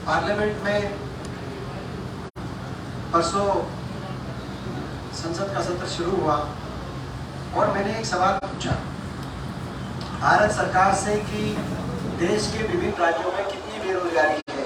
Parliament में परसों संसद का सत्र शुरू हुआ और मैंने एक सवाल पूछा भारत सरकार से कि देश के विभिन्न राज्यों में कितनी बेरोजगारी है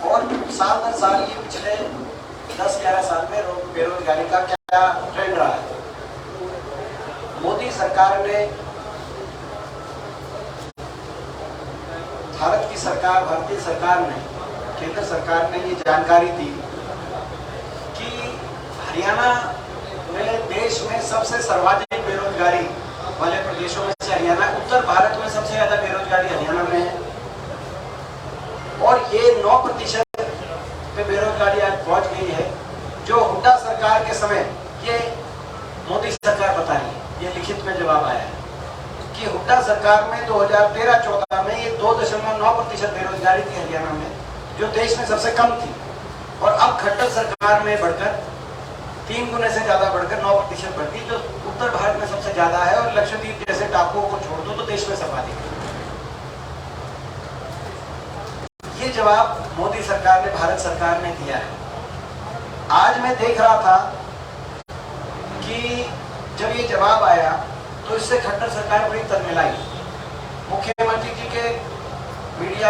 और साल दर साल ये पिछले 10-11 साल में बेरोजगारी का क्या ट्रेंड रहा है। मोदी सरकार ने, भारतीय सरकार ने, केंद्र सरकार ने ये जानकारी दी कि हरियाणा में देश में सबसे सर्वाधिक बेरोजगारी वाले प्रदेशों में से हरियाणा, उत्तर भारत में सबसे ज्यादा बेरोजगारी हरियाणा में है और ये 9% पे बेरोजगारी आज पहुंच गई है, जो हुड्डा सरकार के समय ये मोदी सरकार बता रही है। ये लिखित में जवाब आया है कि हुड्डा सरकार में 2013-14 में ये 2.9% बेरोजगारी थी हरियाणा में, जो देश में सबसे कम थी, और अब खट्टर सरकार में बढ़कर 3 गुने से ज्यादा बढ़कर 9% बढ़ गई, जो उत्तर भारत में सबसे ज्यादा है, और लक्षद्वीप जैसे टापुओं को छोड़ दो तो देश में सर्वाधिक है। ये जवाब मोदी सरकार ने, भारत सरकार ने दिया है। आज मैं देख रहा था कि जब ये जवाब आया तो इससे खट्टर सरकार बड़ी तर्कमिलाई। मुख्यमंत्री जी के मीडिया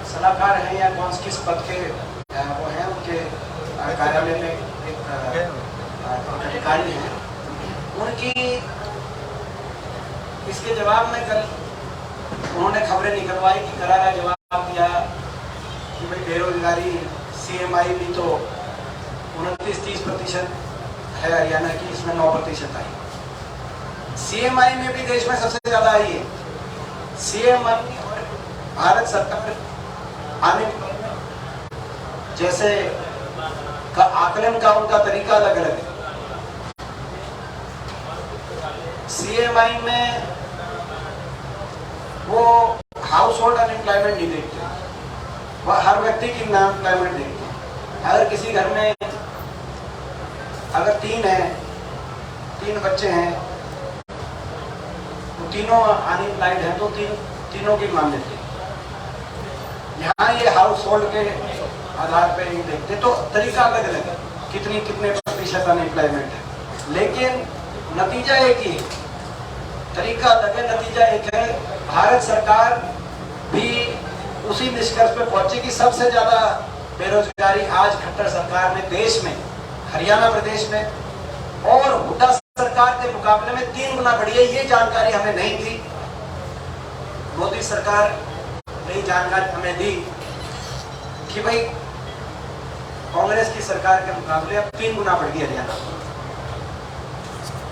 सलाहकार हैं या कौन किस पद के वो हैं, उनके कार्यालय में एक अधिकारी हैं, उनकी इसके जवाब में कल उन्होंने खबरें निकलवाई कि करारा जवाब दिया कि भाई बेरोजगारी CMI भी तो 29-30% है हरियाणा की, इसमें 9% आई। CMI में भी देश में सबसे ज्यादा आई है। CMI और भारत सरकार आने जैसे का आकलन का उनका तरीका अलग अलग है। CMI में वो हाउस होल्ड अनएम्प्लॉयमेंट नहीं देखते, वह हर व्यक्ति की अनएम्प्लॉयमेंट देखते हैं। अगर किसी घर में अगर 3 बच्चे हैं तो तीनों अनएम्प्लॉयड हैं तो तीनों की मान लेते हैं। यहाँ ये हाउस होल्ड के आधार पर नहीं देखते, तो तरीका अलग अलग है, कितने प्रतिशत अनएम्प्लॉयमेंट है, लेकिन नतीजा एक ही है। तरीका अलग है, नतीजा एक है। भारत सरकार भी उसी निष्कर्ष पर पहुंची कि सबसे ज्यादा बेरोजगारी आज खट्टर सरकार ने देश में, हरियाणा प्रदेश में, और हुड्डा सरकार के मुकाबले में 3 गुना बढ़ी है। ये जानकारी हमें नहीं थी, मोदी सरकार ने जानकारी हमें दी कि भाई कांग्रेस की सरकार के मुकाबले अब 3 गुना बढ़ गई हरियाणा।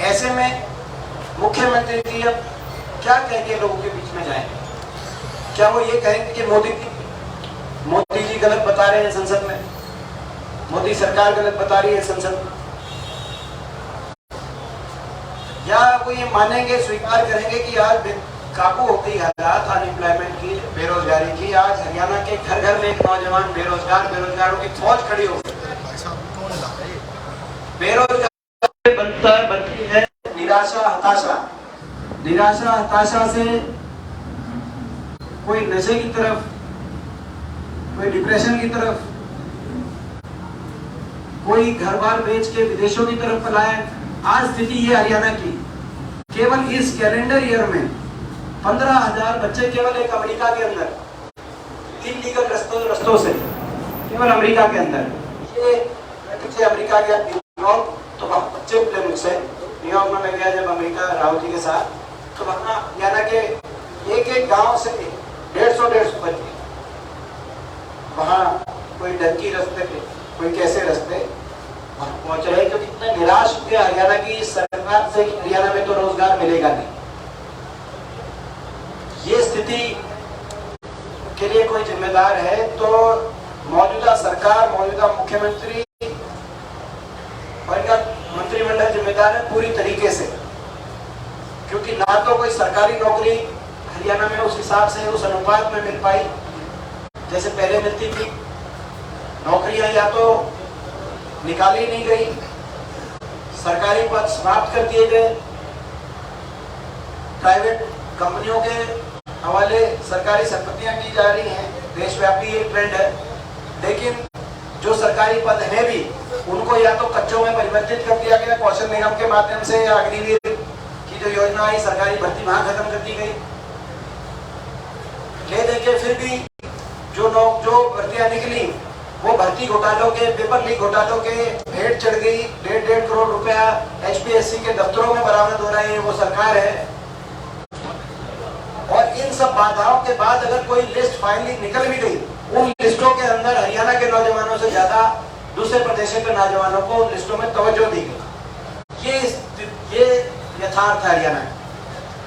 ऐसे में मुख्यमंत्री जी अब क्या कह के लोगों के बीच में जाएंगे? क्या वो ये कहेंगे कि मोदी जी गलत बता रहे हैं संसद में, मोदी सरकार गलत बता रही है संसद में, या वो ये मानेंगे, स्वीकार करेंगे कि आज काबू हो गई हालात अनएम्प्लॉयमेंट की, बेरोजगारी की, आज हरियाणा के घर घर में एक नौजवान बेरोजगारों की फौज खड़ी हो गई। बेरोजगारी बनती है निराशा हताशा से कोई नशे की तरफ, कोई डिप्रेशन की तरफ, कोई घर बार बेच के विदेशों की तरफ पलायन। आज स्थिति ये हरियाणा की, केवल इस कैलेंडर ईयर में 15,000 बच्चे केवल एक अमेरिका के अंदर इलीगल रस्तों से, केवल अमेरिका के अंदर, ये पीछे अमेरिका गया न्यूयॉर्क, तो वहाँ बच्चे मिले मुझसे, न्यूयॉर्क में मैं गया जब अमेरिका राहुल जी के साथ, तो वहाँ हरियाणा के एक गांव से 150 बच्चे, वहाँ कोई डंकी रास्ते पे, कोई कैसे रास्ते पहुंच रहे, क्योंकि इतने निराश हुए हरियाणा की सरकार से कि हरियाणा में तो रोजगार मिलेगा नहीं। ये स्थिति के लिए कोई जिम्मेदार है तो मौजूदा सरकार, मौजूदा मुख्यमंत्री और इनका मंत्रिमंडल जिम्मेदार है पूरी तरीके से, क्योंकि ना तो कोई सरकारी नौकरी हरियाणा में उस हिसाब से, उस अनुपात में मिल पाई जैसे पहले मिलती थी। नौकरियां या तो निकाली नहीं गई, सरकारी पद समाप्त कर दिए गए, प्राइवेट कंपनियों के हवाले सरकारी संपत्तियां की जा रही हैं। देशव्यापी ये ट्रेंड है। लेकिन जो सरकारी पद है भी उनको या तो कच्चों में परिवर्तित कर दिया गया कौशल निगम के माध्यम से, या अग्निवीर की जो योजना आई सरकारी भर्ती वहां खत्म कर दी गई। ले देके फिर भी जो भर्तियां निकली वो भर्ती घोटालों के, पेपर लीक घोटालों के भेंट चढ़ गई। 1.5 करोड़ रुपया HPSC के दफ्तरों में बरामद हो रहे हैं, वो सरकार है। और इन सब बाधाओं के बाद अगर कोई लिस्ट फाइनली निकल भी गई, उन लिस्टों के अंदर हरियाणा के नौजवानों से ज्यादा दूसरे प्रदेशों के नौजवानों को उन लिस्टों में तवज्जो दी गई। ये यथार्थ है हरियाणा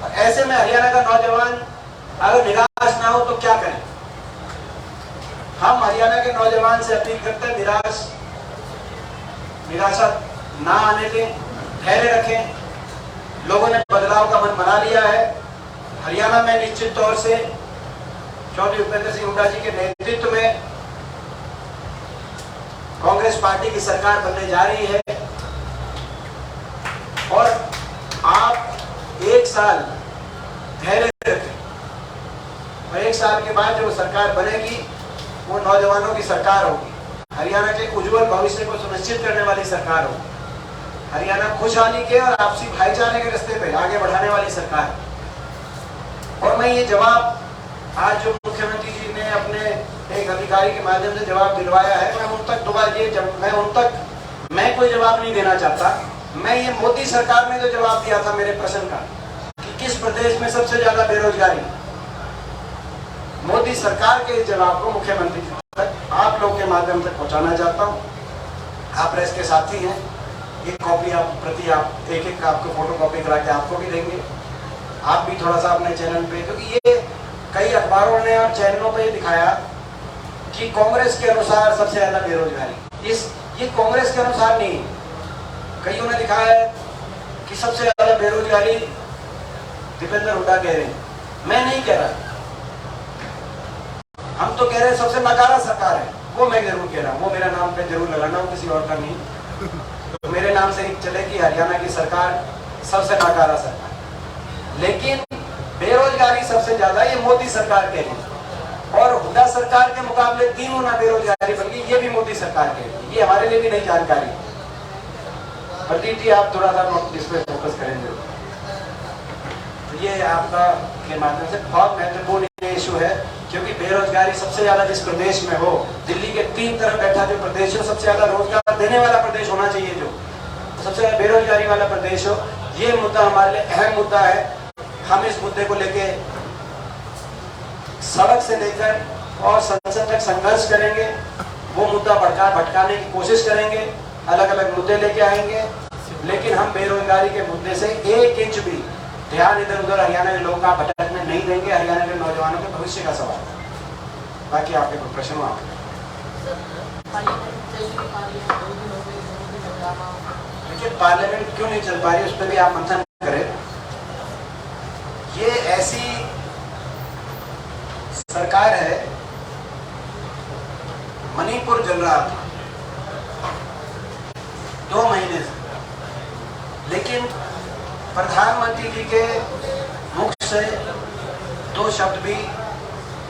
का। ऐसे में हरियाणा का नौजवान अगर निराश ना हो तो क्या करें? हम हरियाणा के नौजवान से अपील करते हैं, निराशा ना आने दें, धैर्य रखें। लोगों ने बदलाव का मन बना लिया है। हरियाणा में निश्चित तौर से चौधरी भूपेंद्र सिंह हुड्डा जी के नेतृत्व में कांग्रेस पार्टी की सरकार बनने जा रही है। और आप 1 साल धैर्य रखें और 1 साल के बाद जो सरकार बनेगी वो नौजवानों की सरकार होगी। हरियाणा के उज्जवल भविष्य को सुनिश्चित करने वाली सरकार होगी। हरियाणा खुशहाली के और आपसी भाईचारे के रास्ते पे आगे बढ़ाने वाली सरकार है। और मैं ये जवाब आज जो मुख्यमंत्री जी ने अपने एक अधिकारी के माध्यम से जवाब दिलवाया है, मैं उन तक मैं कोई जवाब नहीं देना चाहता। मैं ये मोदी सरकार ने जो जवाब दिया था मेरे प्रश्न का कि किस प्रदेश में सबसे ज्यादा बेरोजगारी, मोदी सरकार के जवाब को मुख्यमंत्री जी तक आप लोग के माध्यम से पहुंचाना चाहता हूं। आप प्रेस के साथी हैं, एक कॉपी आप एक आपको फोटो कॉपी करा के आपको भी देंगे। आप भी थोड़ा सा अपने चैनल पे, क्योंकि ये कई अखबारों ने और चैनलों पे दिखाया कि कांग्रेस के अनुसार सबसे ज्यादा बेरोजगारी, ये कांग्रेस के अनुसार नहीं। कईयों ने दिखाया है कि सबसे ज्यादा बेरोजगारी दीपेंद्र हुड्डा कह रहे हैं। मैं नहीं कह रहा, हम तो कह रहे हैं सबसे नकारा सरकार है। वो मैं जरूर कह रहा हूँ, वो मेरा नाम पे जरूर लगाना हो, किसी और का नहीं। तो मेरे नाम से चलेगी हरियाणा की सरकार सबसे नकारा सरकार। लेकिन बेरोजगारी सबसे ज्यादा ये मोदी सरकार के लिए, और हुड्डा सरकार के मुकाबले 3 गुना बेरोजगारी, बल्कि ये भी मोदी सरकार के लिए। ये हमारे लिए भी नई जानकारी। प्रदीप जी आप थोड़ा सा इस पर फोकस करेंगे। तो ये आपका के माध्यम से बहुत महत्वपूर्ण इशू है, क्योंकि बेरोजगारी सबसे ज्यादा जिस प्रदेश में हो, दिल्ली के 3 तरफ बैठा जो प्रदेश हो, सबसे ज्यादा रोजगार देने वाला प्रदेश होना चाहिए, जो सबसे ज्यादा बेरोजगारी वाला प्रदेश हो। ये मुद्दा हमारे लिए अहम मुद्दा है। हम इस मुद्दे को लेके सड़क से लेकर और संसद तक संघर्ष करेंगे। वो मुद्दा भटकाने की कोशिश करेंगे, अलग अलग मुद्दे लेके आएंगे। लेकिन हम बेरोजगारी के मुद्दे से 1 इंच भी ध्यान इधर उधर हरियाणा के लोगों का भटकने नहीं देंगे। हरियाणा के नौजवानों के भविष्य का सवाल। बाकी आपके कोई प्रश्न हो? देखिए पार्लियामेंट क्यों नहीं चल पा रही, उस पर भी आप मंथन करें। ये ऐसी सरकार है, मणिपुर जल रहा था 2 महीने से, लेकिन प्रधानमंत्री जी के मुख से 2 शब्द भी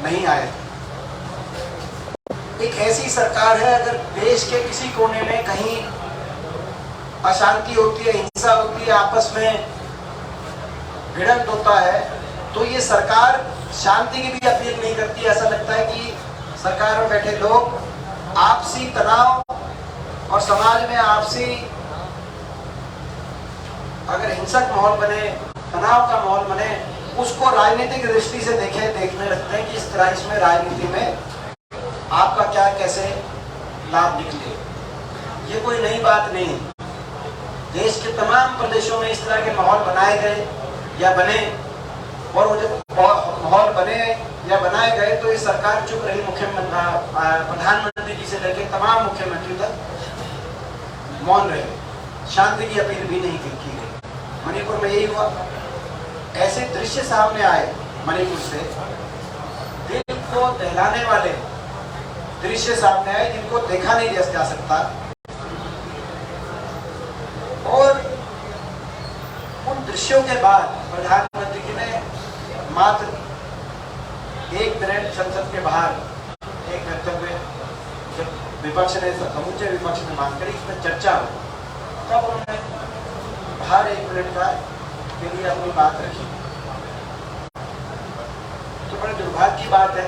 नहीं आए। एक ऐसी सरकार है, अगर देश के किसी कोने में कहीं अशांति होती है, हिंसा होती है, आपस में भिड़ंत होता है, तो ये सरकार शांति की भी अपील नहीं करती। ऐसा लगता है कि सरकार में बैठे लोग आपसी तनाव और समाज में आपसी अगर हिंसक माहौल बने, तनाव का माहौल बने, उसको राजनीतिक दृष्टि से देखने लगते हैं कि इस तरह इसमें राजनीति में आपका क्या कैसे लाभ निकले। ये कोई नई बात नहीं है। देश के तमाम प्रदेशों में इस तरह के माहौल बनाए गए या बने, और वो जब माहौल बने या बनाए गए तो ये सरकार चुप रही। प्रधानमंत्री जी से लेकर तमाम मुख्यमंत्री तक मौन रहे, शांति की अपील भी नहीं की गई। मणिपुर में यही हुआ। ऐसे दृश्य सामने आए मणिपुर से, दिल को दहलाने वाले दृश्य सामने आए जिनको देखा नहीं जा सकता। और उन दृश्यों के बाद प्रधानमंत्री जी ने मात्र 1 मिनट संसद के बाहर एक वक्तव्य जब विपक्ष ने, समूचे विपक्ष ने मांग करी इसमें चर्चा हो, तब उन्होंने हर 1 मिनट का के लिए अपनी बात रखी। तो बड़े दुर्भाग्य की बात है।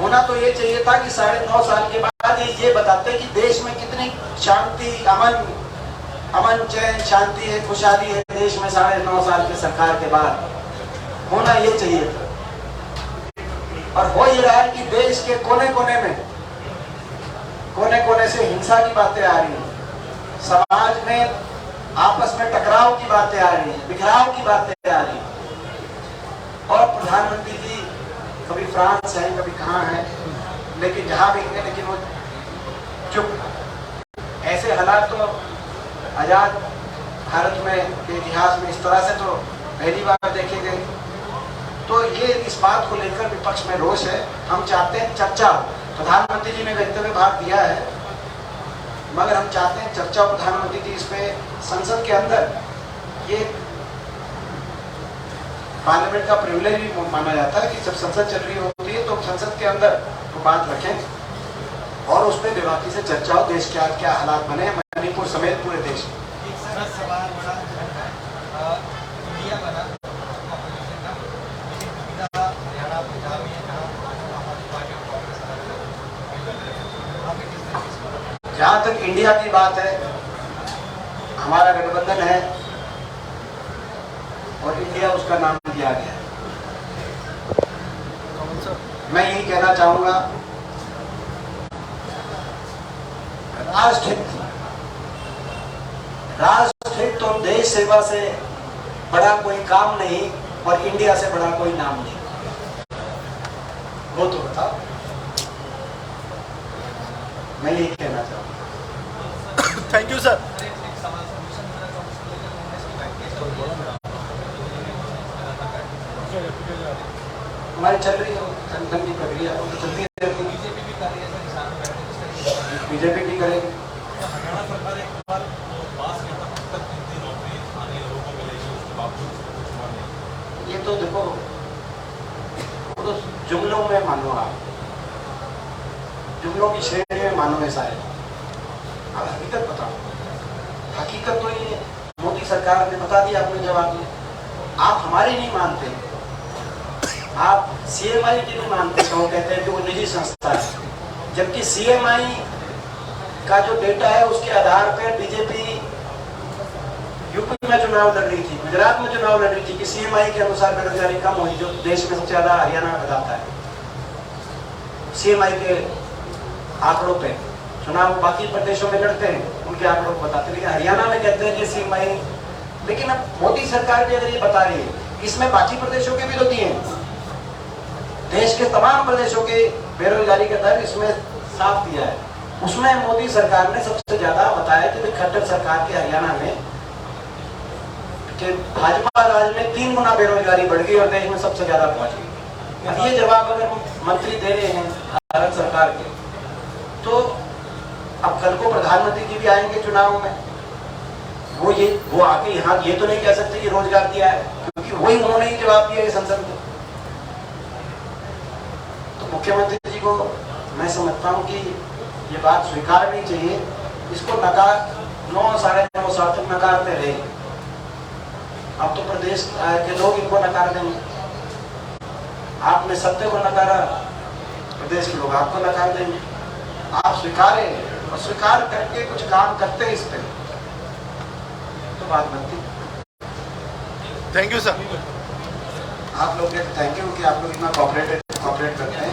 होना तो ये चाहिए था कि 9.5 साल के बाद ये बताते कि देश में कितनी शांति, अमन चैन शांति है, खुशहाली है देश में 9.5 साल के सरकार के बाद। होना ये चाहिए था। और हो ये रहा है कि देश के कोने कोने से हिंसा की बातें आ रही हैं, समाज में आपस में टकराव की बातें आ रही हैं, बिखराव की बातें आ रही हैं। और प्रधानमंत्री जी कभी फ्रांस है, कभी कहाँ है, लेकिन जहाँ भी गए लेकिन वो चुप। ऐसे हालात तो आजाद भारत में के इतिहास में इस तरह से तो पहली बार देखे गए। तो ये इस बात को लेकर विपक्ष में रोष है। हम चाहते हैं चर्चा हो। प्रधानमंत्री जी ने वक्तव्य भाग दिया है, मगर हम चाहते हैं चर्चा हो। प्रधानमंत्री जी इस पे संसद के अंदर, ये पार्लियामेंट का प्रिविलेज भी माना जाता है कि जब संसद चल रही होती है तो संसद के अंदर तो बात रखें और उस पर बेबाकी से चर्चा हो। देश के क्या हालात बने मणिपुर समेत पूरे देश में। जहां तक इंडिया की बात है, हमारा गठबंधन है और इंडिया उसका नाम दिया गया। मैं यही कहना चाहूंगा, राष्ट्रहित तो देश सेवा से बड़ा कोई काम नहीं और इंडिया से बड़ा कोई नाम नहीं। वो तो बताओ। मैं यही कहना चाहूंगा। Thank you sir. हमारी चल रही है संगठन की प्रक्रिया, तो चलती रहती है। बीजेपी की करेगी। ये तो देखो, वो तो जुमलों में मानो, आप जुमलों की श्रेणी में मानो ऐसा है। अब हकीकत बताओ। हकीकत तो ये मोदी सरकार ने बता दिया, आपने जवाब दिया। आप हमारी नहीं मानते, आप सीएमआई की नहीं मानते। वो कहते हैं कि वो निजी संस्था है, जबकि सीएमआई का जो डेटा है उसके आधार पर बीजेपी यूपी में चुनाव लड़ रही थी, गुजरात में चुनाव लड़ रही थी कि सीएमआई के अनुसार बेरोजगारी कम हुई, जो देश में सबसे ज्यादा हरियाणा में बताता है। सीएमआई के आंकड़ों पे चुनाव बाकी प्रदेशों में लड़ते हैं, उनके आंकड़ों को बताते हैं, लेकिन हरियाणा में कहते हैं कि सीएमआई। लेकिन अब मोदी सरकार भी अगर ये बता रही है, इसमें बाकी प्रदेशों के भी तो दिए हैं। देश के तमाम प्रदेशों के बेरोजगारी का दर इसमें साफ दिया है। उसमें मोदी सरकार ने सबसे ज्यादा बताया कि खट्टर सरकार के हरियाणा में कि भाजपा राज में 3 गुना बेरोजगारी बढ़ गई और देश में सबसे ज्यादा पहुंच गई। अब ये जवाब अगर मंत्री दे रहे हैं भारत सरकार के, तो अब कल को प्रधानमंत्री जी भी आएंगे चुनाव में, वो आके यहाँ ये तो नहीं कह सकते कि रोजगार दिया है, क्योंकि वही उन्होंने ही जवाब दिया है संसद में। तो मुख्यमंत्री जी को मैं समझता हूँ कि ये बात स्वीकारनी चाहिए। इसको नकार 9 साढ़े 9 साल तक नकारते रहे। अब तो प्रदेश के लोग इनको नकार देंगे। आपने सत्य को नकारा, प्रदेश के लोग आपको नकार देंगे। आप स्वीकारें और स्वीकार करके कुछ काम करते हैं इस पे, तो बात बनती। Thank you sir. आप लोग थैंक यू कि आप लोग इतना कॉपरेट करते हैं।